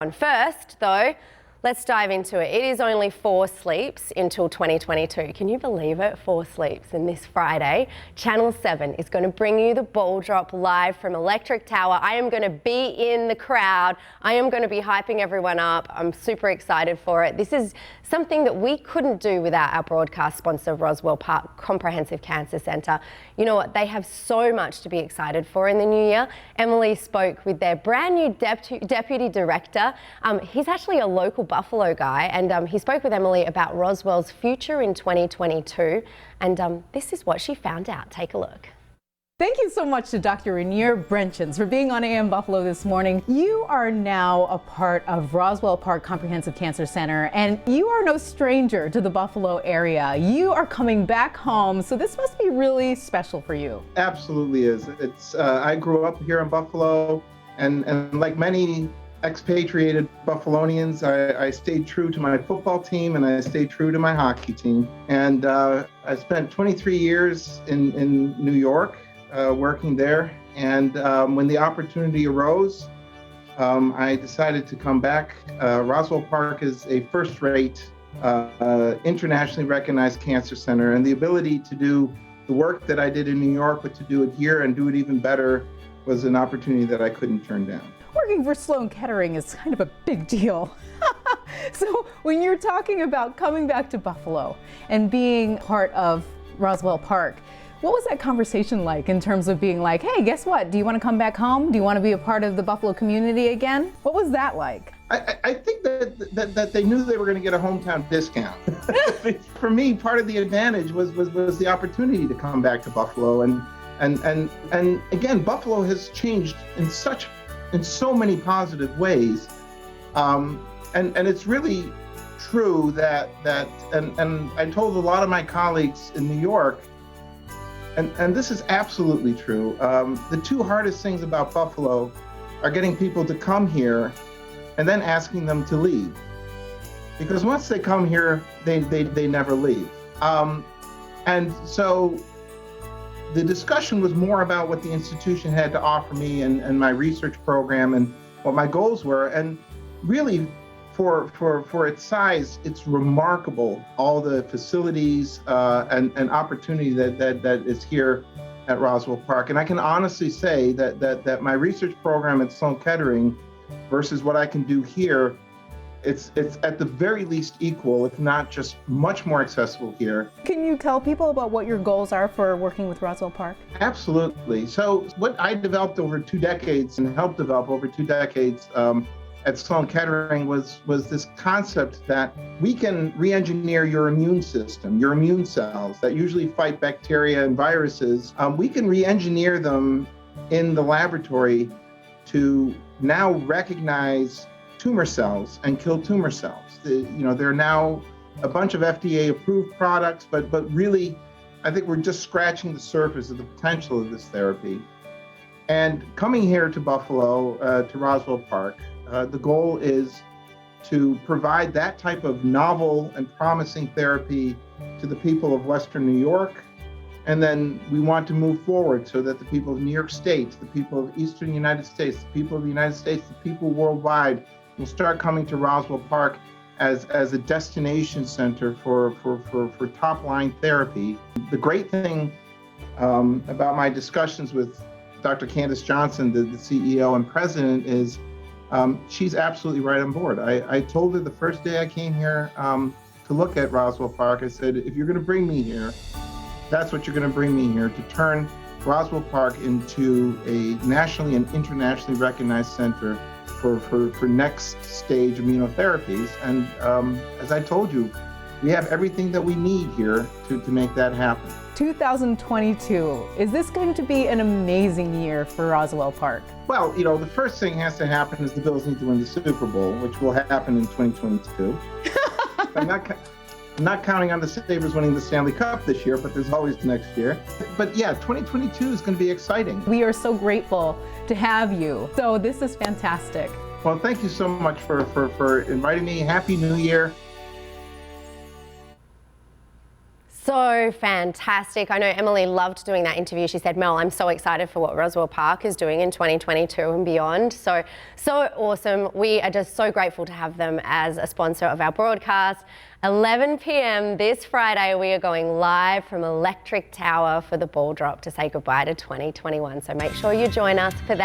First, though, let's dive into it. It is only 4 sleeps until 2022. Can you believe it? 4 sleeps. And this Friday, Channel 7 is going to bring you the ball drop live from Electric Tower. I am going to be in the crowd. I am going to be hyping everyone up. I'm super excited for it. This is something that we couldn't do without our broadcast sponsor, Roswell Park Comprehensive Cancer Centre. You know what? They have so much to be excited for in the new year. Emily spoke with their brand new deputy director. He's actually a local Buffalo guy, and he spoke with Emily about Roswell's future in 2022. And this is what she found out. Take a look. Thank you so much to Dr. Rainier Brenchens for being on AM Buffalo this morning. You are now a part of Roswell Park Comprehensive Cancer Center, and you are no stranger to the Buffalo area. You are coming back home, so this must be really special for you. Absolutely is. It's I grew up here in Buffalo, and like many expatriated Buffalonians, I stayed true to my football team and I stayed true to my hockey team. And I spent 23 years in New York. Working there, and when the opportunity arose, I decided to come back. Roswell Park is a first-rate, internationally recognized cancer center, and the ability to do the work that I did in New York, but to do it here and do it even better was an opportunity that I couldn't turn down. Working for Sloan Kettering is kind of a big deal. So when you're talking about coming back to Buffalo and being part of Roswell Park, what was that conversation like in terms of being like, hey, guess what? Do you want to come back home? Do you want to be a part of the Buffalo community again? What was that like? I think that they knew they were going to get a hometown discount. For me, part of the advantage was the opportunity to come back to Buffalo. And again, Buffalo has changed in so many positive ways. And it's really true that I told a lot of my colleagues in New York, and this is absolutely true. The 2 hardest things about Buffalo are getting people to come here and then asking them to leave. Because once they come here, they never leave. And so the discussion was more about what the institution had to offer me and my research program and what my goals were. And really, for its size, it's remarkable, all the facilities and opportunity that is here at Roswell Park. And I can honestly say that my research program at Sloan Kettering versus what I can do here, it's at the very least equal, if not just much more accessible here. Can you tell people about what your goals are for working with Roswell Park? Absolutely. So what I developed over 2 decades and helped develop over 2 decades at Sloan Kettering was this concept that we can re-engineer your immune system, your immune cells that usually fight bacteria and viruses. We can re-engineer them in the laboratory to now recognize tumor cells and kill tumor cells. There are now a bunch of FDA-approved products, but really, I think we're just scratching the surface of the potential of this therapy. And coming here to Buffalo, to Roswell Park, the goal is to provide that type of novel and promising therapy to the people of Western New York. And then we want to move forward so that the people of New York State, the people of Eastern United States, the people of the United States, the people worldwide will start coming to Roswell Park as a destination center for top-line therapy. The great thing about my discussions with Dr. Candace Johnson, the CEO and president, is she's absolutely right on board. I told her the first day I came here to look at Roswell Park, I said, if you're going to bring me here, that's what you're going to bring me here, to turn Roswell Park into a nationally and internationally recognized center for next stage immunotherapies. And as I told you, we have everything that we need here to make that happen. 2022, is this going to be an amazing year for Roswell Park? Well, the first thing has to happen is the Bills need to win the Super Bowl, which will happen in 2022. I'm not counting on the Sabres winning the Stanley Cup this year, but there's always the next year. But yeah, 2022 is going to be exciting. We are so grateful to have you. So this is fantastic. Well, thank you so much for inviting me. Happy New Year. So fantastic. I know Emily loved doing that interview. She said, Mel, I'm so excited for what Roswell Park is doing in 2022 and beyond. So awesome. We are just so grateful to have them as a sponsor of our broadcast. 11 p.m. this Friday, we are going live from Electric Tower for the ball drop to say goodbye to 2021. So make sure you join us for that.